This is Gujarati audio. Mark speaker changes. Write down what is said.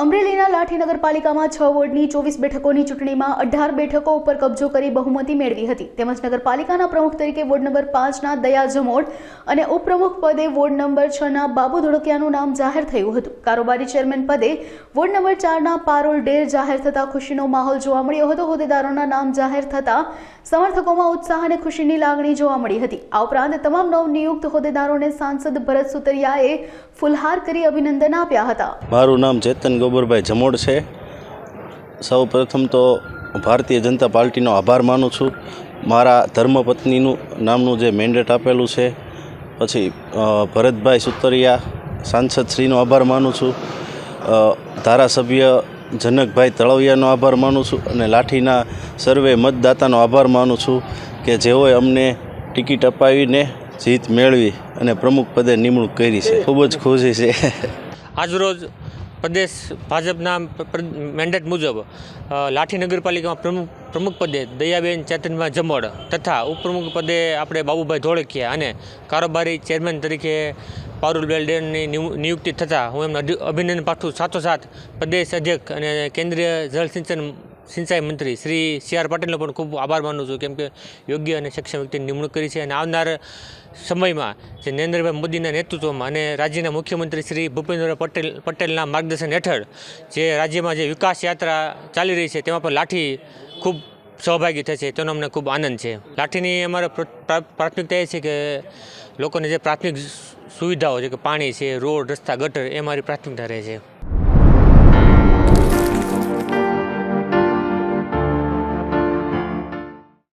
Speaker 1: અમરેલીના લાઠી નગરપાલિકામાં 6 વોર્ડની 24 બેઠકોની ચૂંટણીમાં 18 બેઠકો ઉપર કબજો કરી બહુમતી મેળવી હતી. તેમજ નગરપાલિકાના પ્રમુખ તરીકે વોર્ડ નંબર 5ના દયા જમોડ અને ઉપપ્રમુખ પદે વોર્ડ નંબર 6ના બાબુ ધોળકિયાનું નામ જાહેર થયું હતું. કારોબારી ચેરમેન પદે વોર્ડ નંબર 4ના પારોલ ડેર જાહેર થતા ખુશીનો માહોલ જોવા મળ્યો હતો. હોદ્દેદારોના નામ જાહેર થતા સમર્થકોમાં ઉત્સાહ અને ખુશીની લાગણી જોવા મળી હતી. આ ઉપરાંત તમામ નવનિયુક્ત હોદ્દેદારોને સાંસદ ભરત સુતરિયાએ ફુલહાર કરી અભિનંદન આપ્યા હતા.
Speaker 2: મારું નામ ચેતન ગોબરભાઈ જમોડ છે. સૌ પ્રથમ તો ભારતીય જનતા પાર્ટીનો આભાર માનું છું. મારા ધર્મપત્નીનું નામનું જે મેન્ડેટ આપેલું છે, પછી ભરતભાઈ સુતરિયા સાંસદશ્રીનો આભાર માનું છું, ધારાસભ્ય જનકભાઈ તળવિયાનો આભાર માનું છું અને લાઠીના સર્વે મતદાતાનો આભાર માનું છું કે જેઓએ અમને ટિકિટ અપાવીને જીત મેળવી અને પ્રમુખ પદે નિમણૂક કરી છે. ખૂબ જ ખુશી છે.
Speaker 3: આજરોજ પ્રદેશ ભાજપના મેન્ડેટ મુજબ લાઠી નગરપાલિકામાં પ્રમુખ પદે દયાબેન ચેતનભાઈ જમોડ તથા ઉપપ્રમુખ પદે આપણે બાબુભાઈ ધોળકિયા અને કારોબારી ચેરમેન તરીકે પારુલ બેલડેરની નિયુક્તિ થતાં હું એમને અભિનંદન પાઠવું. સાથોસાથ પ્રદેશ અધ્યક્ષ અને કેન્દ્રીય જળ સિંચાઈ મંત્રી શ્રી CR પાટીલનો પણ ખૂબ આભાર માનું છું, કેમ કે યોગ્ય અને સક્ષમ વ્યક્તિની નિમણૂક કરી છે અને આવનાર સમયમાં જે નરેન્દ્રભાઈ મોદીના નેતૃત્વમાં અને રાજ્યના મુખ્યમંત્રી શ્રી ભૂપેન્દ્રભાઈ પટેલના માર્ગદર્શન હેઠળ જે રાજ્યમાં જે વિકાસ યાત્રા ચાલી રહી છે તેમાં પણ લાઠી ખૂબ સહભાગી થશે, તેનો અમને ખૂબ આનંદ છે. લાઠીની અમારો પ્રાથમિકતા એ છે કે લોકોને જે પ્રાથમિક સુવિધાઓ છે કે પાણી છે, રોડ, રસ્તા, ગટર એ મારી પ્રાથમિકતા રહે છે.